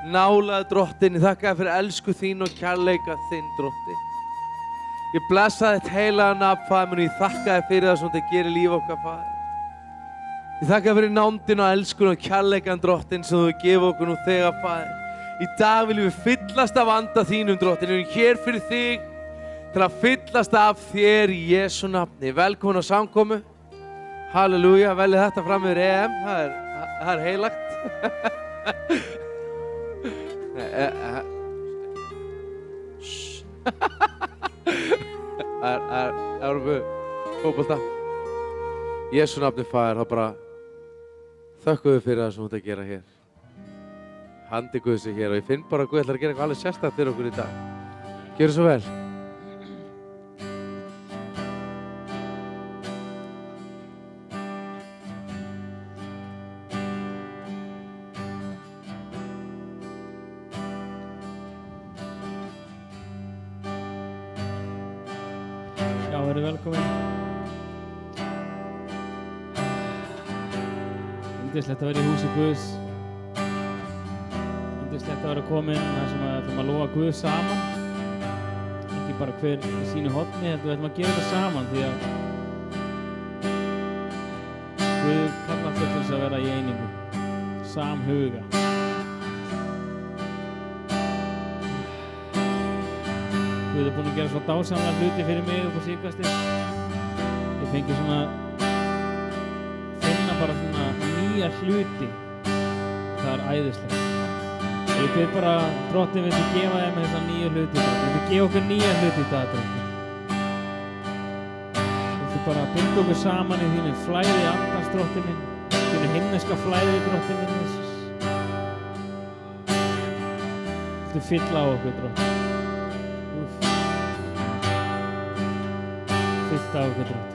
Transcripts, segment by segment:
Nálaðu Drottinn, ég þakka þér fyrir elsku þín og kærleika þinn, Drottinn. Ég blessa þitt heilaga nafn, Faðir minn, og ég þakka þér fyrir það sem þetta gerir líf okkar, Faðir. Ég þakka þér fyrir nándin og elskun og kærleikan, Drottinn, sem þú gefur okkur nú þegar, Faðir. Í dag viljum við fyllast af anda þínum, Drottinn. Við erum hér fyrir þig til að fyllast af þér í Jesú nafni. Velkomin á samkomu. Halleluja, veljið þetta fram yfir EM. Það er heilagt. Evrópu fótbolta. Í Jesú nafni, Faðir, þá bara þökkum við fyrir það sem þú ert að gera hér. Handi Guðs er hér og ég finn bara að Guð ætlar að gera eitthvað alveg sérstakt fyrir okkur í dag. Gjörðu svo vel. Já, verið velkomin. Yndislegt að vera í húsi Guðs. Yndislegt að vera komin þar sem við ætlum að lofa Guð saman. Ekki bara hver í sínu horni, heldur við ætlum að gera þetta saman því að Guð kallar okkur til þess að vera í einingu, samhuga. Guð er búinn að gera svo dásamlega hluti fyrir mig upp á síðkastið. Ég fengi svona finna bara svona nýja hluti. Það er æðislegt. Ég byrð bara, Drottinn, viltu gefa þeim þessa nýja hluti, viltu gefa okkur nýja hluti í dag, Drottinn. Viltu bara binda okkur saman í þínu flæði andans, Drottinn minn, þínu himneska flæði, Drottinn minn, Jesus. Viltu fylla á okkur, Drottinn. Fylla á okkur, Drottinn.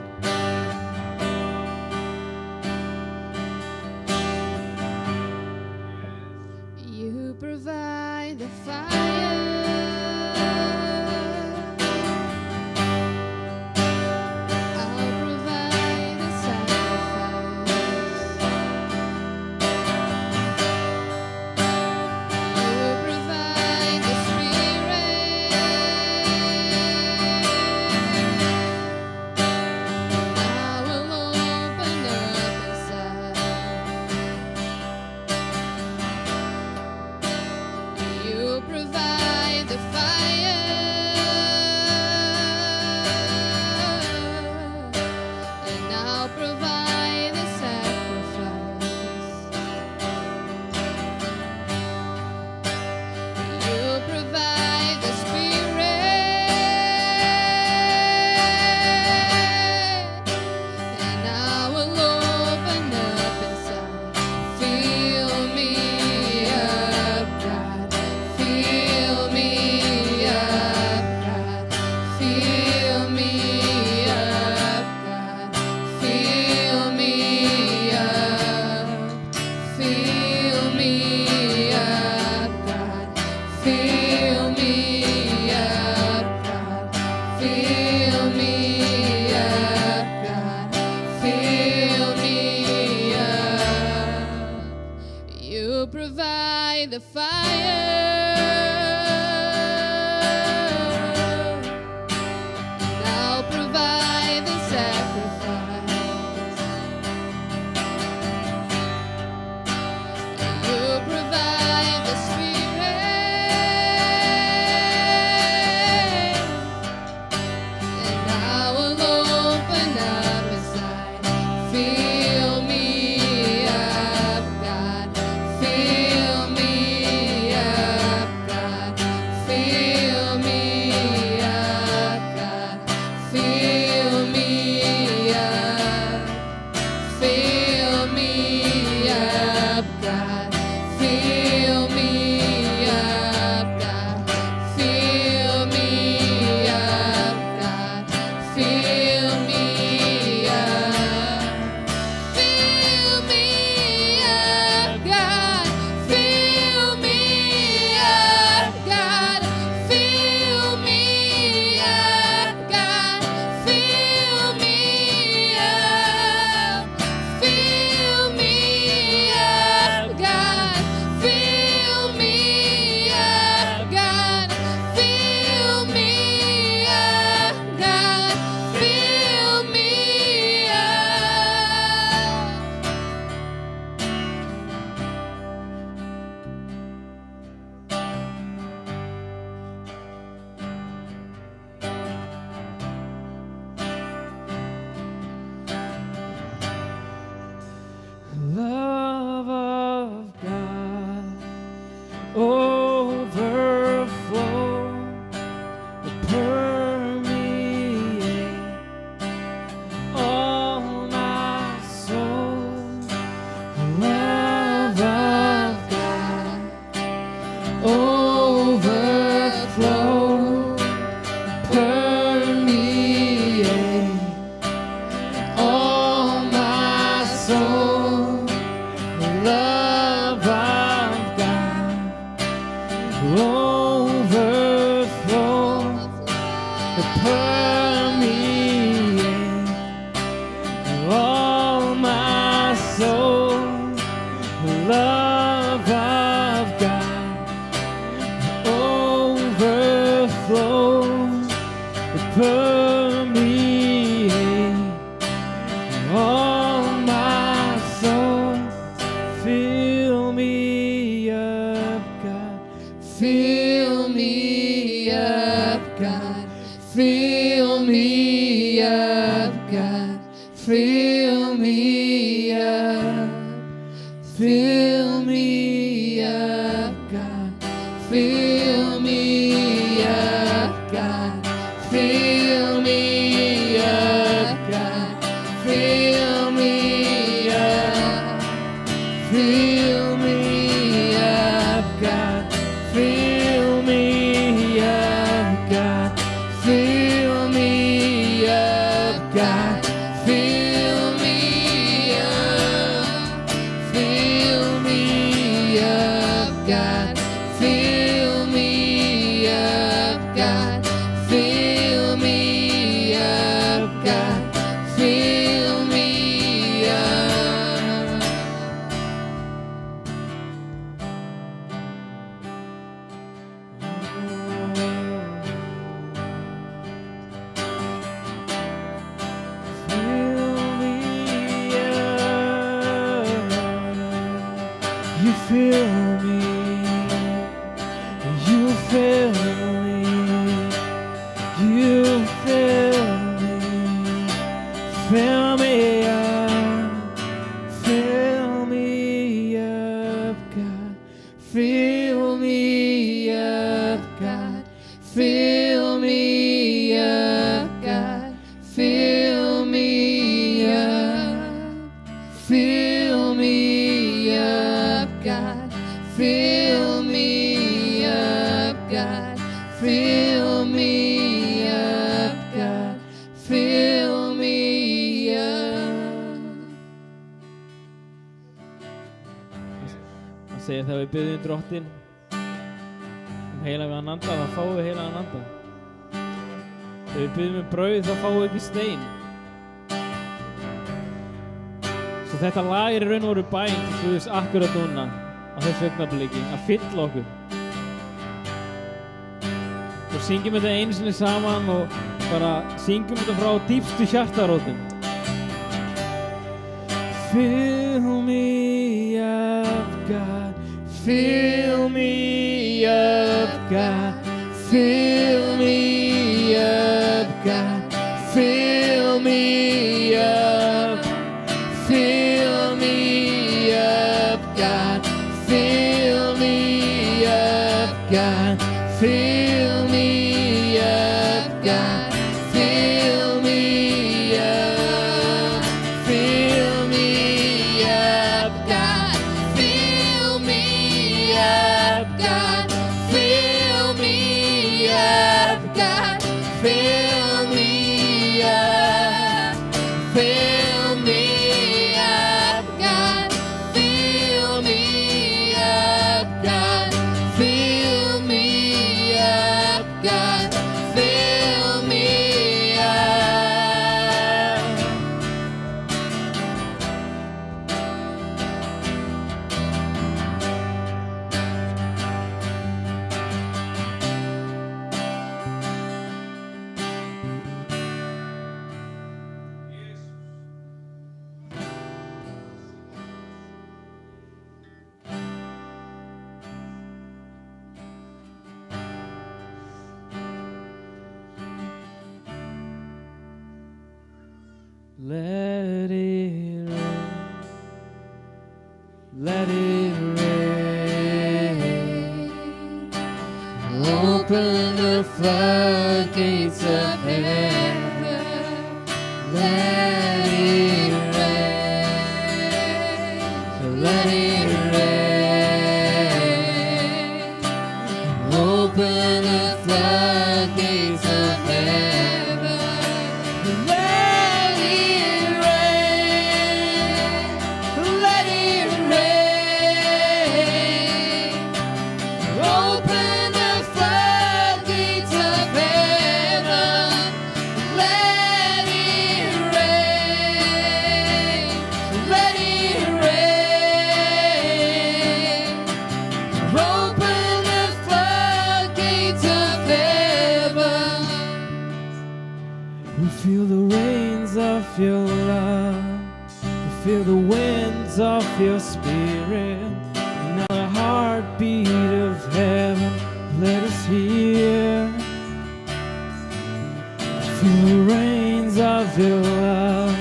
Fill me up, God. overflow, permeate all my soul. Love of God, overflow, permeate all my soul. Love of God, overflow, permeate all my soul. Love of God, overflow, permeate all my soul. Fill me up, God. Fill me up, God. Fill me up, God. Fill me up. Fill me up, God. Fill me up, God. Fill me up, God. Fill me up. Fill me up, God. Fill me up, God. Fill me up, God. Fill me up. Fill me up, God. Fill me up, God. Fill me up, God. Fill me up. You fill me, you fill me, you fill me, fill me up, God, fill me up, God, fill me up, God, fill me up, fill me up, God, fill me up, God, fill me up, God, fill me up. Það segir þegar við biðjum Drottinn heilagan anda, þá fáum við heilagan anda. Þegar við biðjum brauð, þá fáum við ekki stein. Svo þetta lag er í raun og veru bæn til Guðs akkurat núna á þessu augnabliki að fylla okkur. Og syngjum þetta einu sinni saman og bara syngjum þetta frá dýpstu hjartarótum. Fill me up, God. Fill me up, God. Fill me up, God. Fill me up. Fill me up, God. Fill me up, God. Fill me up, God. Fill me up. Fill me up, God. Fill me up, God. Fill me up, God. Fill me up. Fill me up, God. Fill me up, God. Fill me up, God. Fill me up. Let it rain. Let it rain. Open the floodgates of heaven. Let it rain. Let it rain. Open the floodgates of heaven. Let it rain. Let it rain. Open the floodgates of heaven. Let it rain. Let it rain. Open the floodgates of heaven. We feel the rains of your love. We feel the winds of your spirit. Now the heartbeat of heaven, let us hear. We feel the rains of your love.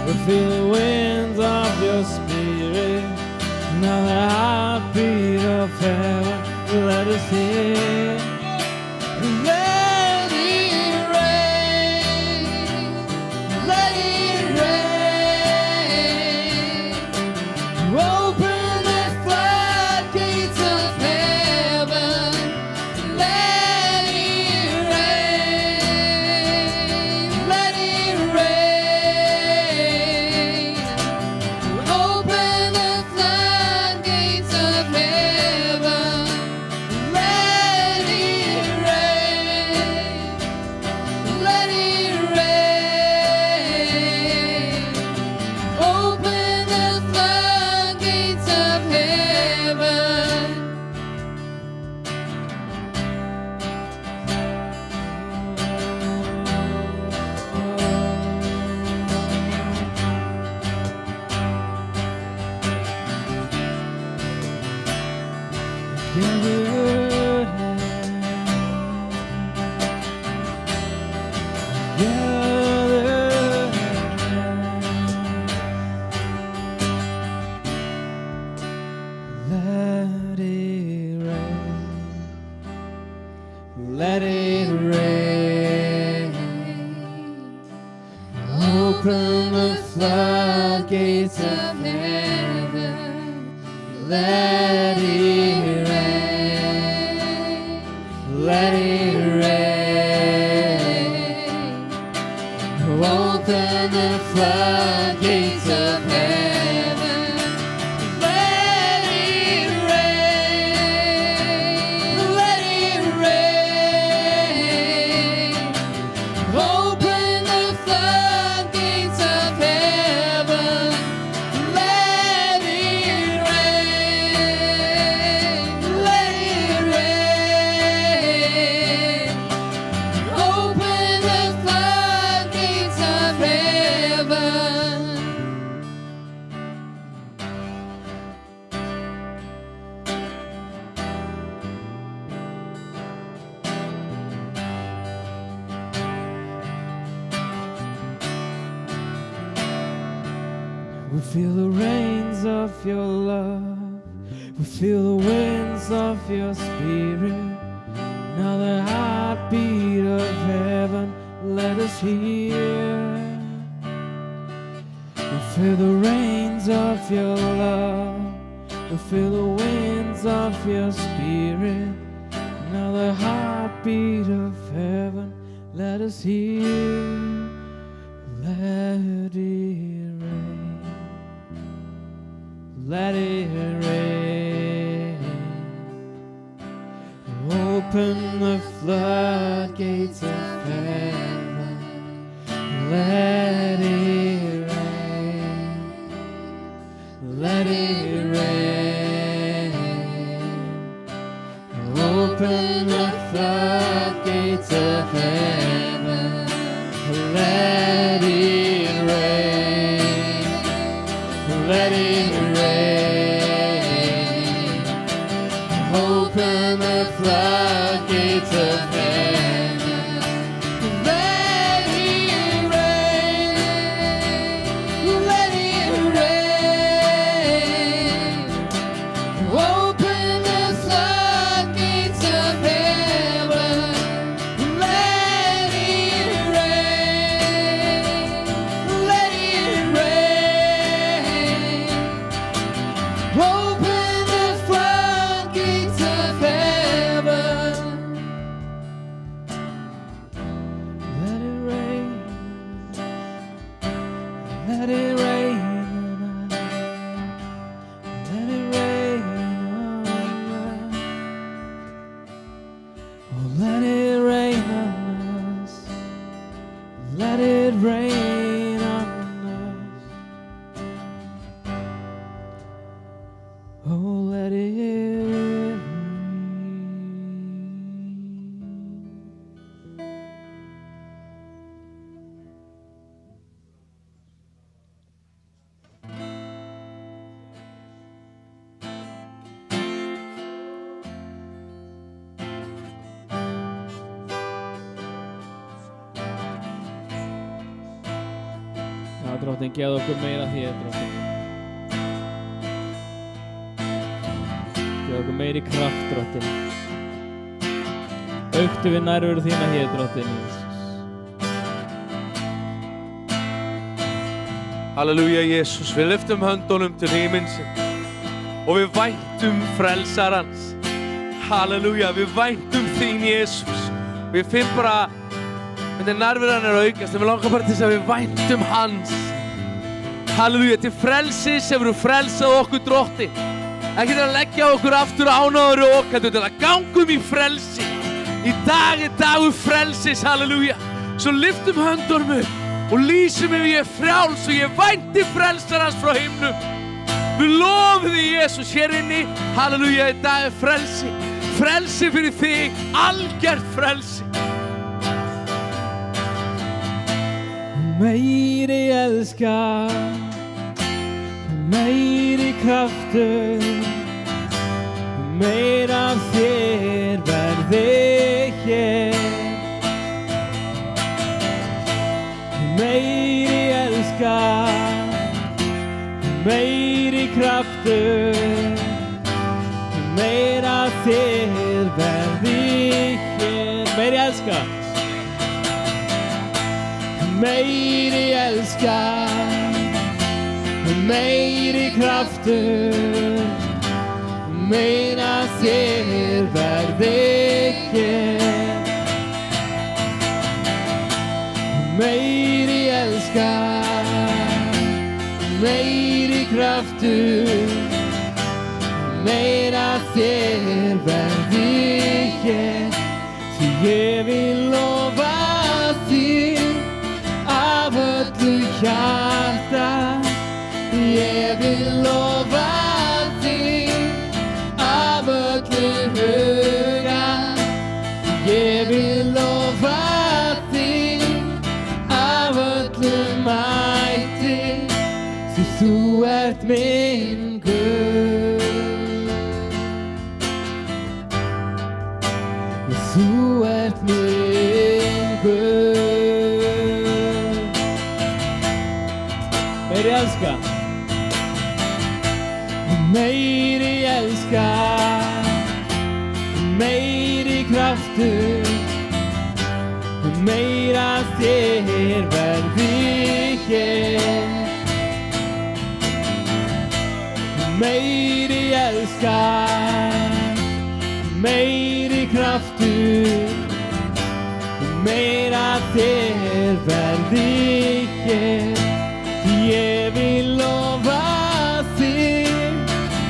We feel the winds of your spirit. Now the heartbeat of heaven, let us hear. Let it rain. Let it rain. Open the floodgates of heaven. Let it rain. Let it rain. Open the floodgates of heaven. Let it rain. Let it rain. Open the floodgates of heaven. Let it rain. Let it rain. Open the floodgates of heaven. Let it rain. Let it rain. Open the floodgates of heaven. Let it rain. Let it rain. Open the floodgates of heaven. Let it rain. Let it rain. Open the floodgates of heaven. We feel the rains of your love. We feel the winds of your spirit. Now the heartbeat of heaven, let us hear. We feel the rains of your love. We feel the winds of your spirit. Now the heartbeat of heaven, let us hear. Let it rain. Let it rain. Open the floodgates of heaven. Let it rain. Let it rain. Open the floodgates of heaven. Let it rain. Let it rain. Open the floodgates of heaven. Let it rain. Let it rain. Open the floodgates of heaven. rain on us. Oh, let it rain. Já, Drottinn, gefðu okkur meira af þér, Drottinn. Gefðu okkur meiri kraft, Drottinn. Auktu við nærveru þína hér, Drottinn, Jesus. Halleluja, Jesus, við lyftum höndunum til himinsins og við væntum frelsarans. Halleluja, við væntum þín, Jesus. Við finnum bara, hvernig nærveran aukast, en við langar bara til þess að við væntum hans. Halleluja, til frelsi sem eru frelsað okkur, Drottinn. Ekki til að leggja okkur aftur ánáður og okkur, til að gangum í frelsi. Í dag er dagur frelsis, halleluja. Svo lyftum höndunum upp og lýsum ef ég er frjáls og ég vænti frelsarans frá himnum. Við lofum því, Jesus, hér inni, halleluja, í dag er frelsi. Frelsi fyrir þig, algjört frelsi. Meiri elska, meiri kraftur, meira af þér verði hér. Meiri elska, meiri kraftur, meira af þér verði hér. Meiri elska, meiri elska, meiri kraftur, meira af þér verði hér. Meiri elska, meiri kraftur, meira af þér verði hér. Því ég vil lofa þér af öllu hjarta. Ég vil lofa þér af öllu huga. Ég vil lofa þér af öllu mæti, því þú ert minn Guð. Þú ert minn Guð. Meiri elska, meiri elska, meiri kraftur, meira af þér verði hér. Meiri elska, meiri kraftur, meira af þér verði hér. Því ég vil lofa þér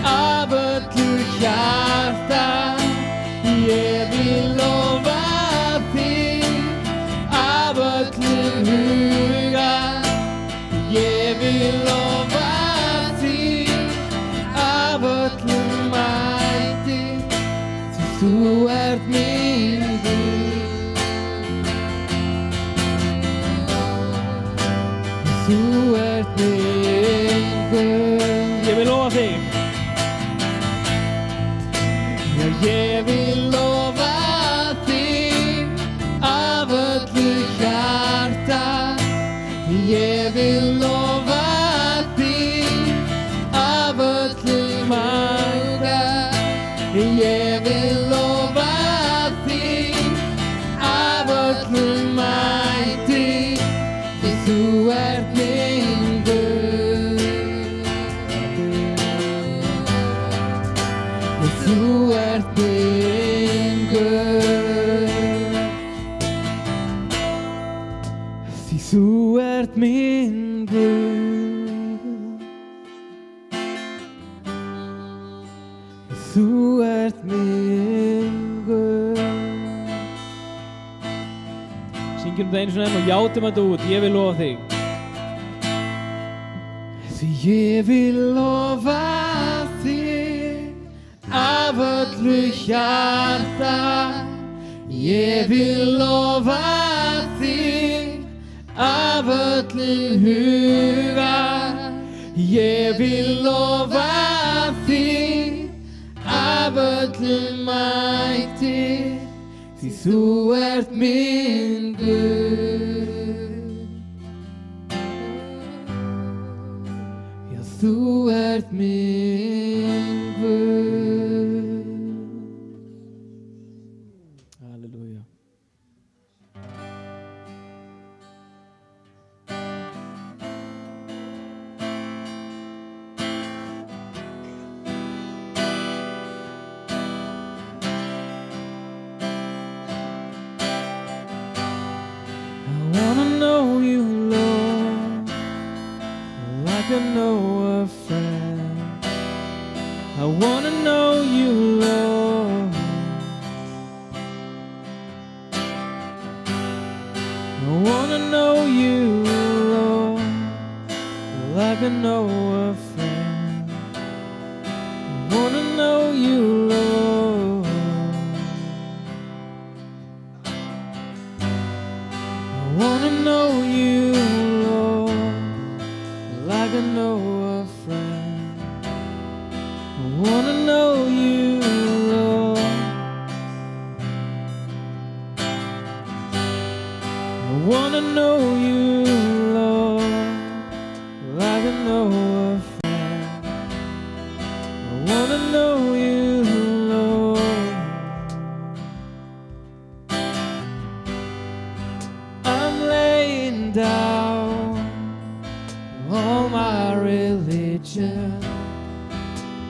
af öllu hjarta. Ég vil lofa þér af öllu huga. Ég vil lofa þér af öllu mæti, því þú ert minn Guð. Þú ert minn Guð. Ég vil lofa þig. Já, ég vil lofa þig af öllu hjarta. Ég vil lofa þig af öllu maga. Ég vil lofa þig af öllu mæti, því þú ert minn Guð. Þú ert minn Guð. Því þú ert minn Guð. Þú ert minn Syngjum þetta einu svona enn og játum þetta út. Ég vil lofa þig. Því ég vil lofa þig af öllu hjarta. Ég vil lofa þig af öllum huga. Ég vil lofa þig af öllum mætti. Því þú ert minn Guð. Já, þú ert minn Guð. Halleluja. I wanna know you, Lord, like I know a friend. I wanna know you, Lord. I wanna know you, Lord, like I know a friend. I wanna know you, Lord. I wanna know you, Lord, like I know a friend. I wanna know you, Lord. I wanna know you, Lord, like I know a friend. I wanna know you, Lord. I'm laying down all my religion.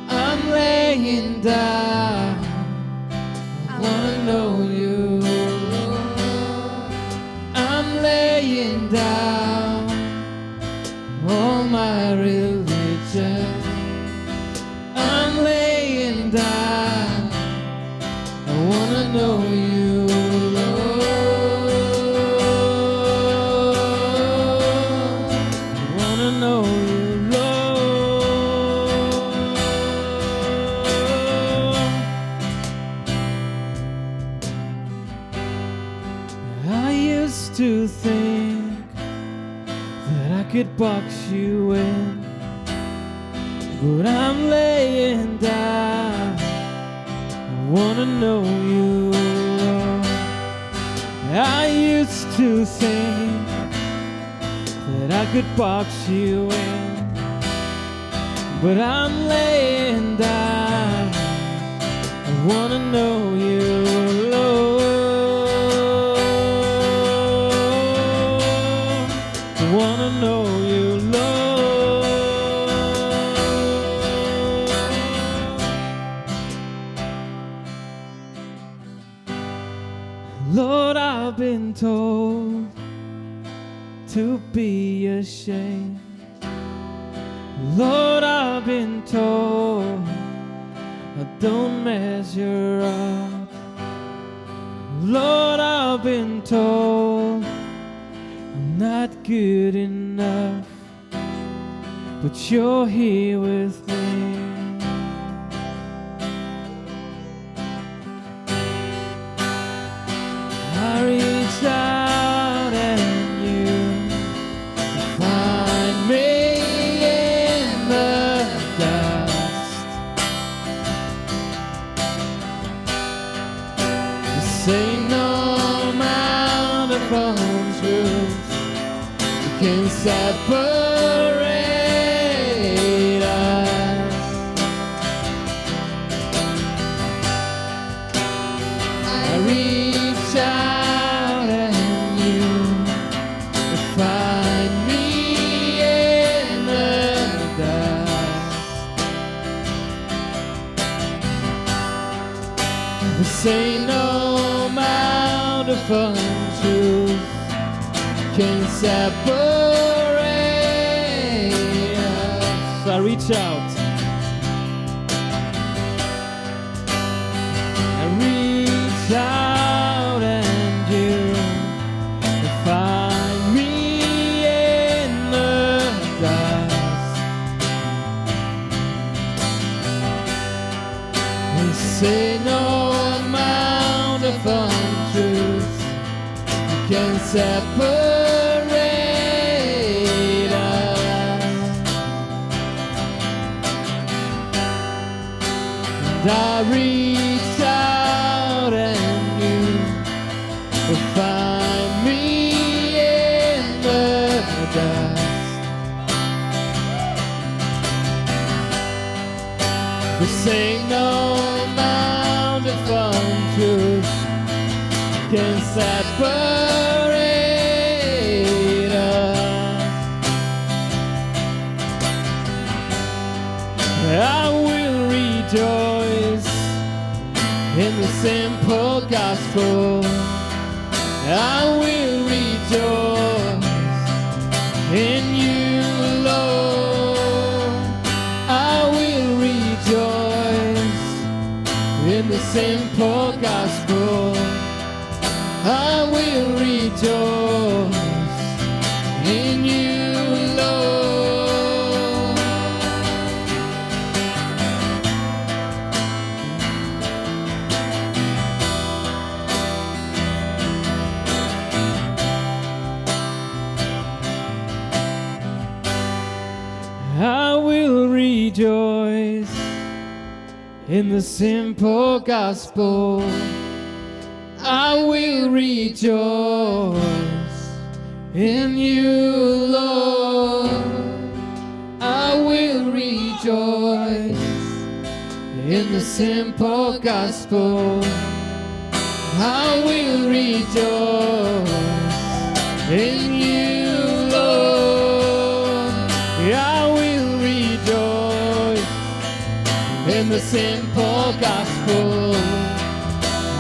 I'm laying down. I wanna know you, Lord. I'm laying down all my religion. I'm laying down. I wanna know you, Lord. I wanna know you, Lord. I used to think that I could box you in, but I'm laying down. I wanna know you, Lord. I used to think that I could box you in, but I'm laying down. I wanna know you, Lord. I wanna know you, Lord. Lord, I've been told to be ashamed. Lord, I've been told I don't measure up. Lord, I've been told I'm not good enough, but you're here with me. I reach out and you find me in the dust. This ain't no amount of truth that can separate us. I reach out and you find me in the dust. This ain't no amount of truth can separate us. I reach out. I reach out and you from truth can separate us. And I reached out and you will find me in the dust. This ain't no mountain from truth can separate us. I will rejoice in the simple gospel. I will rejoice in you, Lord. I will rejoice in the simple gospel. I will rejoice in you, Lord. I will rejoice in the simple gospel. I will rejoice in you, Lord. I will rejoice in the simple gospel. I will rejoice in you, Lord. I will rejoice in the simple gospel.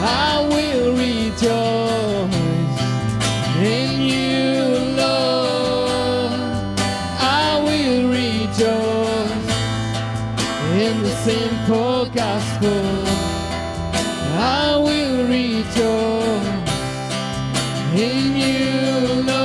I will rejoice in you, Lord. I will rejoice in the simple gospel. I will rejoice in you, Lord.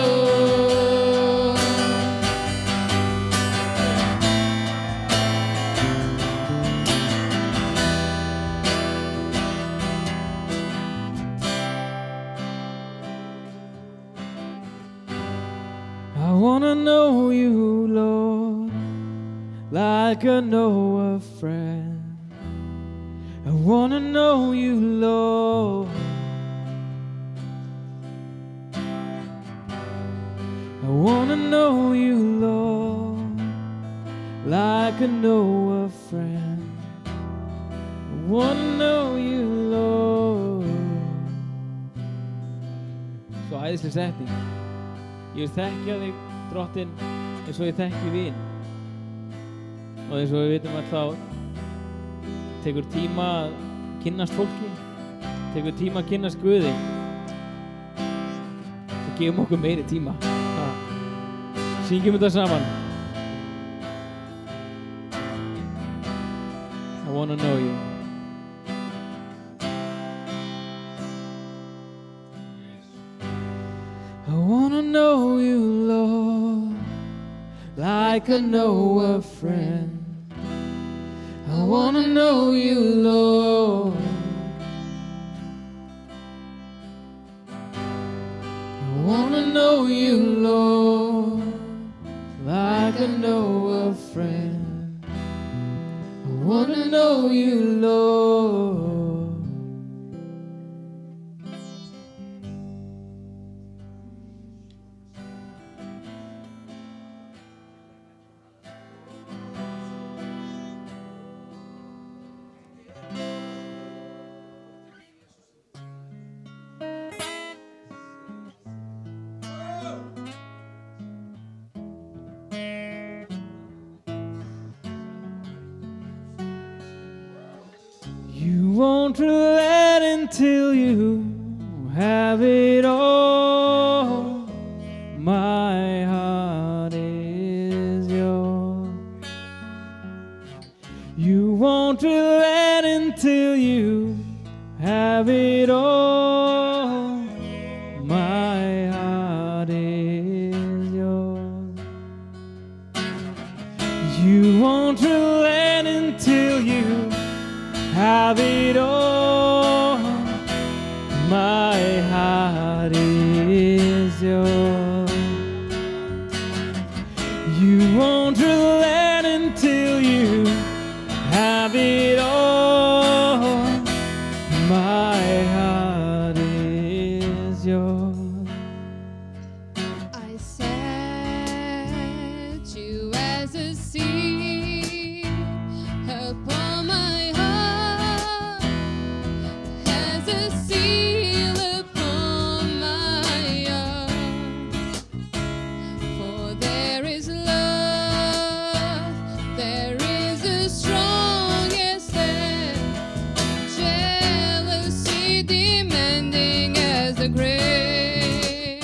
I wanna know you, Lord, like I know a friend. I wanna know you, Lord. I wanna know you, Lord, like I know a friend. I wanna know you, Lord. Svo æðisleg setning. Ég vil þekkja þig, Drottinn, eins og ég þekki vin. Og eins og við vitum að þá tekur tíma að kynnast fólki, tekur tíma að kynnast Guði. Svo gefum okkur meiri tíma. Syngjum þetta saman. I wanna know you. I wanna know you, Lord, like I know a friend. I wanna know you, Lord. I wanna know you, Lord, like I know a friend. I wanna know you, Lord. You won't relent until you have it all. My heart is yours. You won't relent until you have it all. My heart is yours. You won't relent until you have it all. My heart is yours. You won't relent until you have it all. My heart is yours. I set you as a seed upon my heart, as a seal upon my heart. For there is love, there is the strongest and jealousy demanding as the grave.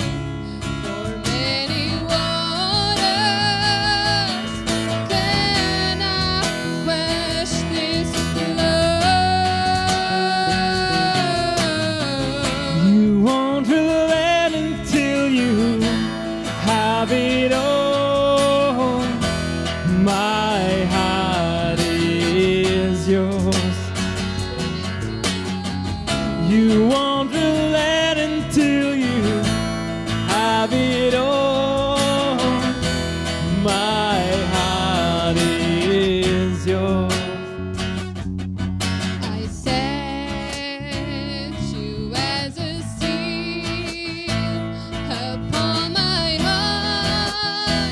For many waters cannot quench this love. You won't relent until you have it all. My heart is yours. You won't relent until you have it all. My heart is yours. I set you as a seed upon my heart,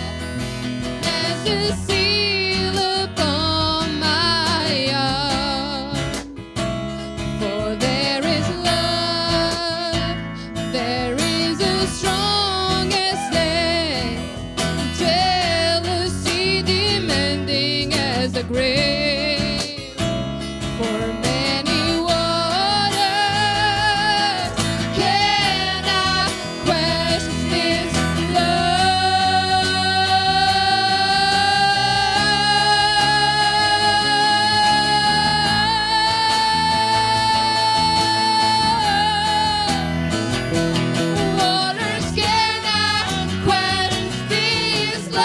as a seal upon my heart. For there is love, there is a strongest and jealousy demanding as the grave. For many waters cannot quench this love. Waters cannot quench this love.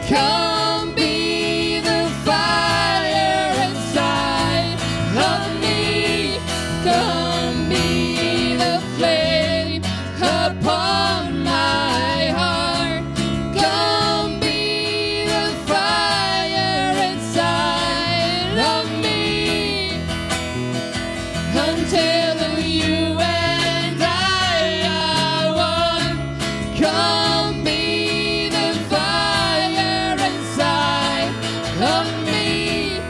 Come be the fire inside of me. Come be the flame upon my heart. Come be the fire inside of me. Until you and I are one. Come be the fire inside of me.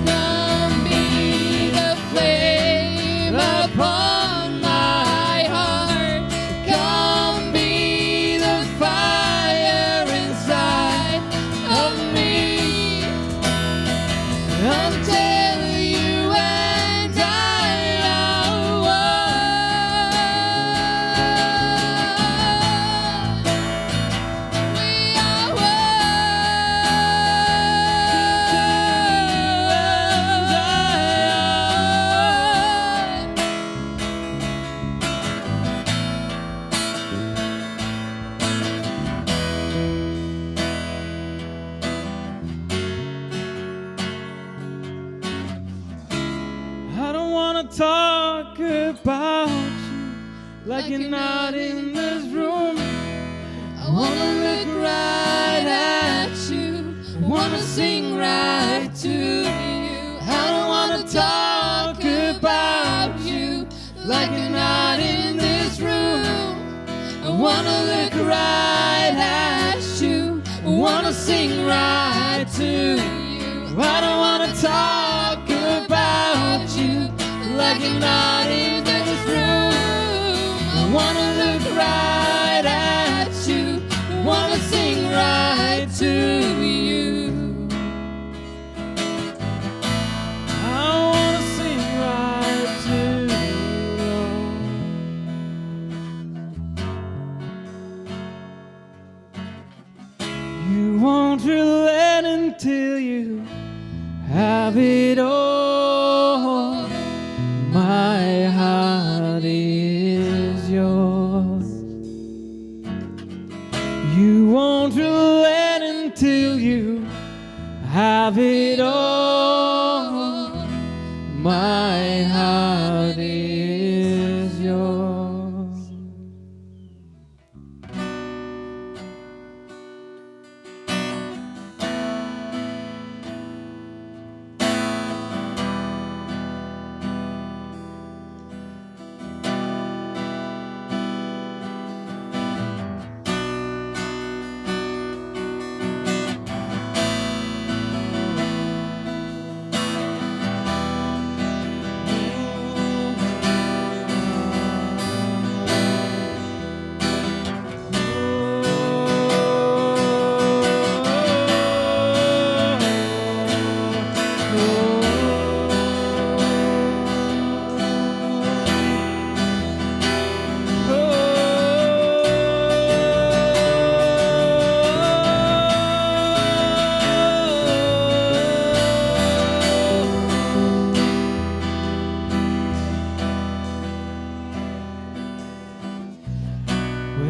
Come be the flame upon my heart. Come be the fire inside of me. Until you and I are one. We are one. I don't wanna talk about you like you're not in this room. I wanna look right at you, wanna sing right to you. I don't wanna talk about you like you're not in this room. I wanna look right at you, wanna sing right to you. I don't wanna talk about you like you're not in this room. I wanna look right at you, wanna sing right to you. I wanna sing right to you. You won't relent until you have it all. My heart is yours.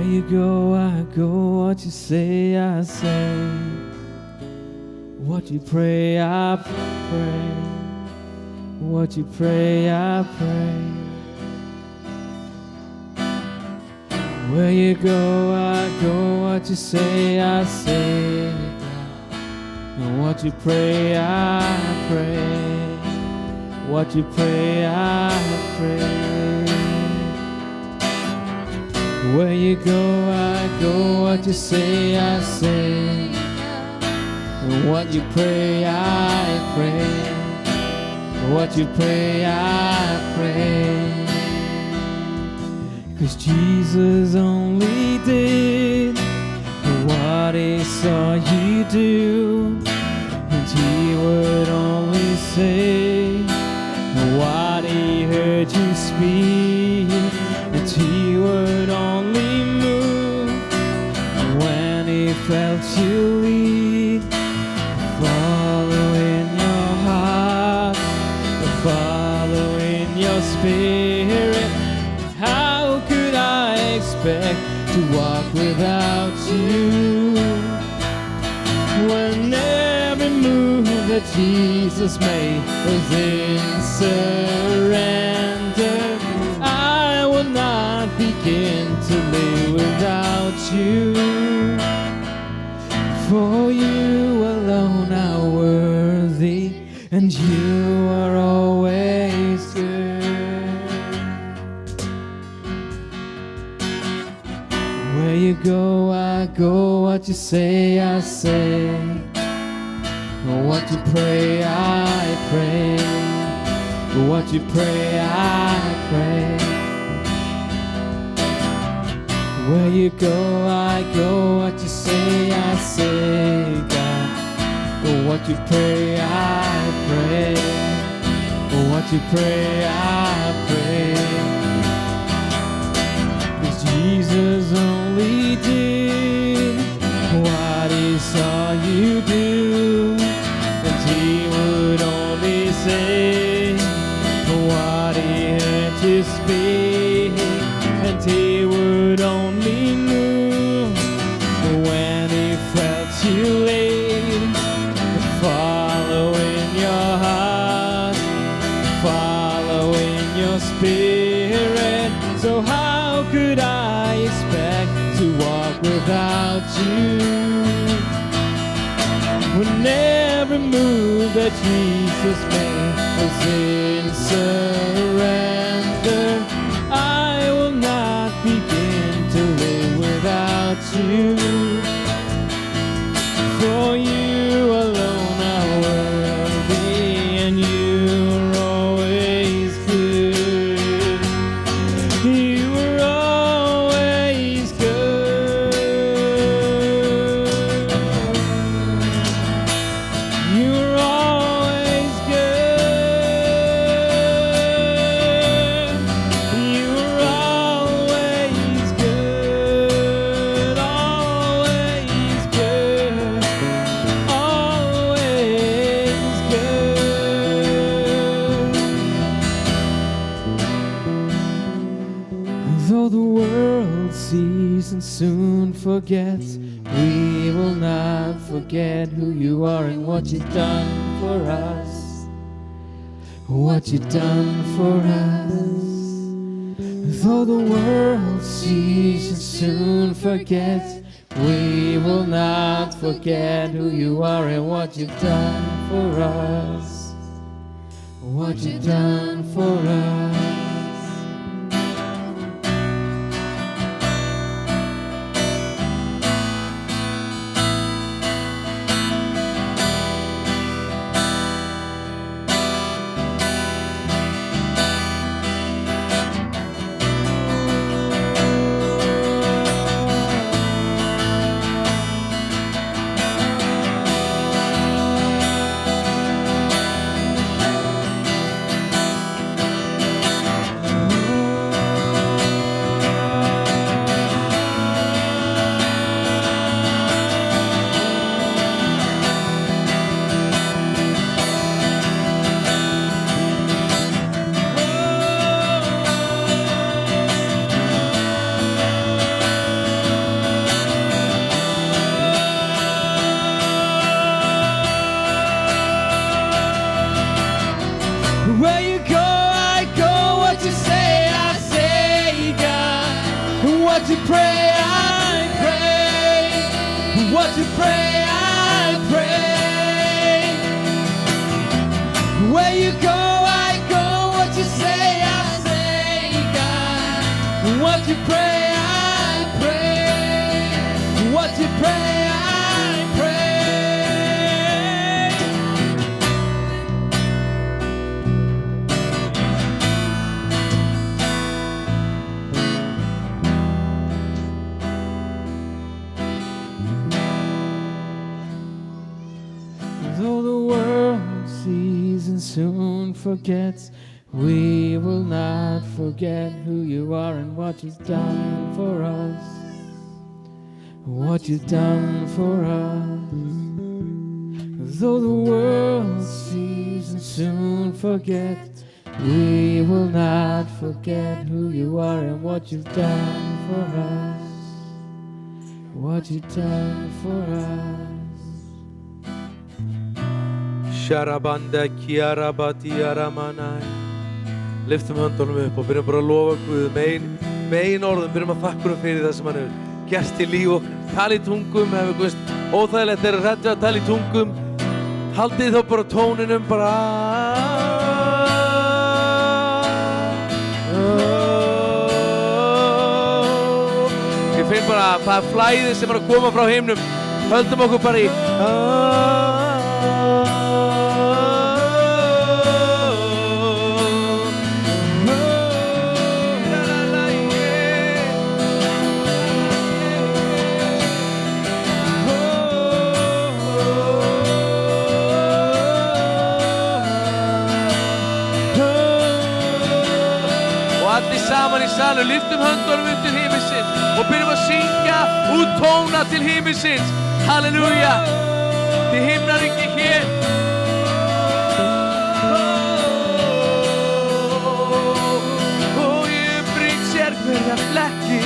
Where you go, I go. What you say, I say. What you pray, I pray. What you pray, I pray. Where you go, I go. What you say, I say. And what you pray, I pray. What you pray, I pray. Where you go, I go. What you say, I say. And what you pray, I pray. What you pray, I pray. 'Cause Jesus only did what he saw you do, and he would only say what he heard you speak, and he would only move when he felt you lead. Follow in your heart, follow in your spirit. How could I expect to walk without you? When every move that Jesus made was in surrender, I will not begin to live without you. For you alone are worthy, and you are always good. Where you go, I go. What you say, I say. What you pray, I pray. What you pray, I pray. Where you go, I go. What you say, I say, God. What you pray, I pray. What you pray, I pray. 'Cause Jesus only did what he saw you do, and he would only say what he heard you speak, and he would only move when he felt you lead. Follow in your heart, follow in your spirit. So how could I expect to walk without you? When every move that Jesus made was in surrender, I will not begin to live without you. For you alone are worthy, and you're always good. You are always good. You're always good. You're always good. Always good. Always good. Though the world sees and soon forgets, we will not forget who you are and what you've done for us. What you've done for us. Though the world sees and soon forgets, we will not forget who you are and what you've done for us. What you've done for us. What you pray, I pray. What you pray, I pray. Where you go, I go. What you say, I say, God. What you pray, I pray. What you pray, I pray. Though the world sees and soon forgets, we will not forget who you are and what you've done for us. What you've done for us. Though the world sees and soon forgets, we will not forget who you are and what you've done for us. What you've done for us. Sharabanda kiarabati aramanai. Lyftum höndunum upp og byrjum bara að lofa Guð með ein orðum, byrjum að þakka honum fyrir það sem hann hefur gert í líf okkar. Tala í tungum, hefur Guðst óþægilegt þegar hræddu að tala í tungum. Haldið þá bara tóninum bara. Ég finn bara að það flæði sem að koma frá himnum. Höldum okkur bara í. Saman í salnum, lyftum höndunum upp til himinsins og byrjum að syngja út tóna til himinsins. Halleluja! Þið himnar ekki hér. Og ég bring sér hverja flekki.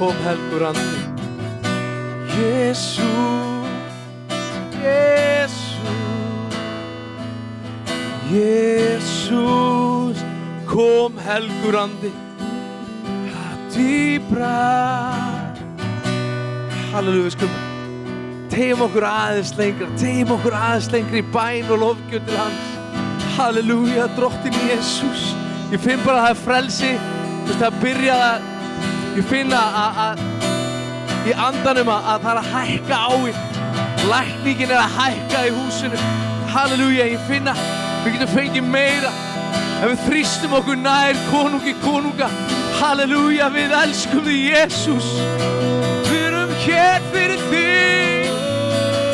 Kom helgur andi. Jesús, Jesús, Jesús, kom helgur andi. Dýbra. Halleluja, við skulum tegjum okkur aðeins lengra í bæn og lofgjörð til hans. Halleluja, drottinn Jesús. Ég finn bara að það frelsi, þú veist, að byrja að, ég finn að í andanum að það að hækka á í. Lækningin að hækka í húsinu. Halleluja, ég finn að við getum fengið meira. Ef við þrýstum okkur nær konungi konunga. Halleluja, við elskum þig, Jesús. Við erum hér fyrir þig,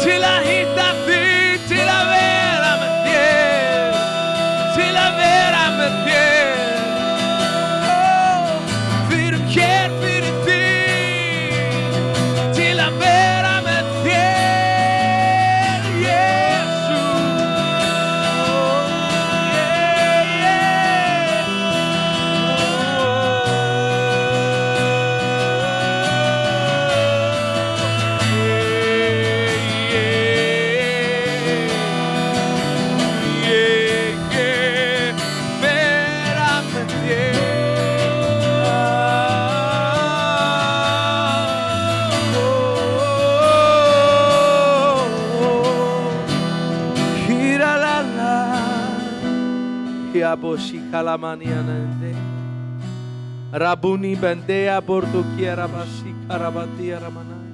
til að hitta þig, til að vera með þér, til að vera með þér. Við erum hér fyrir þig, til að vera með þér, Jesús. Boshi kalamanianende Rabuni bendea bordo kiarabashi karabati aramanai.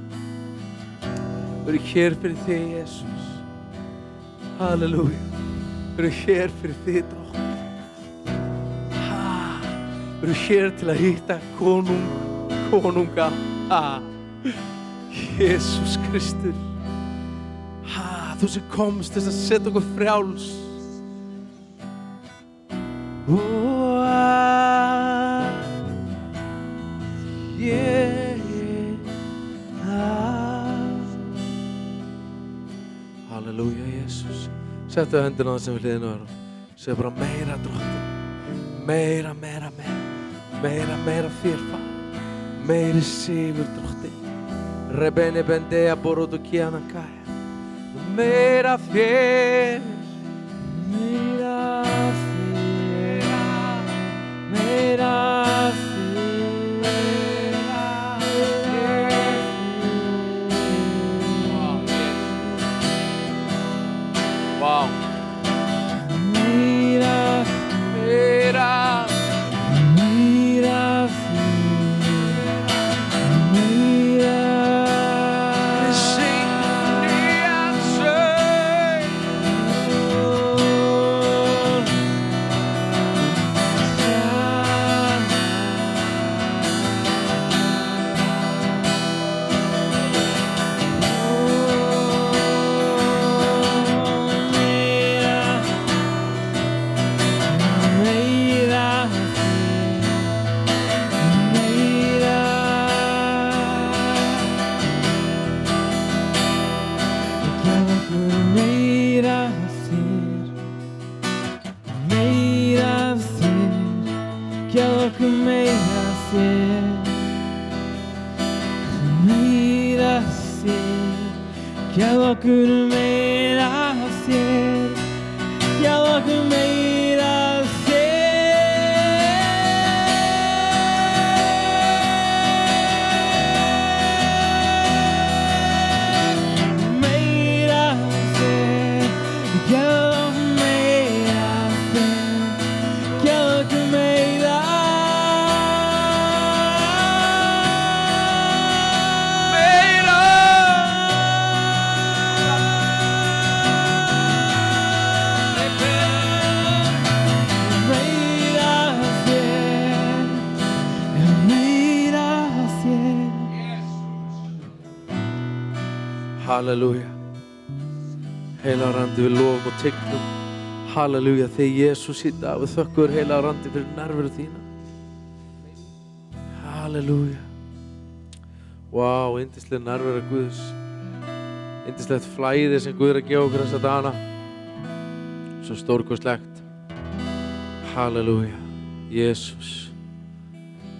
Við erum hér fyrir þig, Jesús. Halleluja. Við erum hér fyrir þig, drottning. Við erum hér til að hitta konunga. Jesús Kristur. Þú sem komst til að setja okkur frjáls. Halleluja, Jesús. Settu hendina á það sem við hliðinu erum. Segðu bara meira, drottinn. Meira þér, Faðir. Meiri sigur, drottinn. Rebene bendea borodo kiana kaya. Meira þér. Meira Wow. Halleluja. Heilagur andi, við lofum og tignum. Halleluja, þig Jesús í dag. Við þökkum þér, heilagur andi, fyrir nærveru þína. Halleluja. Vá, yndisleg nærvera Guðs. Yndislegt flæði sem Guð er að gefa okkur þessa dagana. Svo stórkostlegt. Halleluja. Jesús.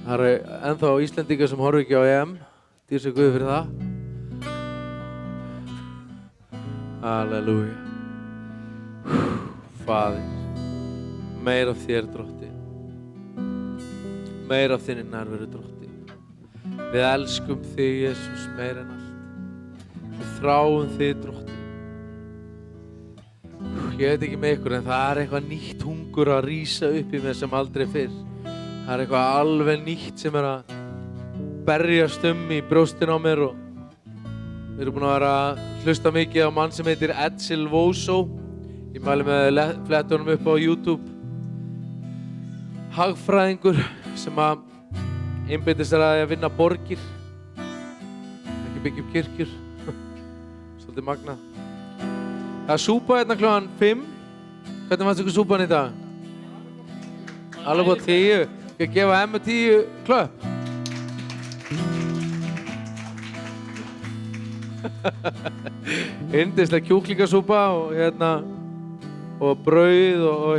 Það eru ennþá Íslendingar sem horfa ekki á EM. Dýrsa Guð fyrir það. Halleluja. Faðir, meira af þér, drottinn. Meira af þinni nærveru, drottinn. Við elskum þig, Jesús, meira en allt. Við þráum þig, drottinn. ég veit ekki með ykkur en það er eitthvað nýtt hungur að rísa upp í mér sem aldrei fyrr. Það er eitthvað alveg nýtt sem er að berjast í brjóstin á mér og við erum búin að vera að hlusta mikið á mann sem heitir Edsel Voso. Ég mæli með flettunum upp á YouTube. Hagfræðingur sem að einbeitir sér að vinna borgir, ekki byggja upp kirkjur. Svolítið magnað. Það er súpa hérna klukkan 5. Hvernig fannst ykkur súpan í dag? Alveg á 10. Ég gefa Emmu 10 klöpp. Yndisleg kjúklingasúpa og og brauð og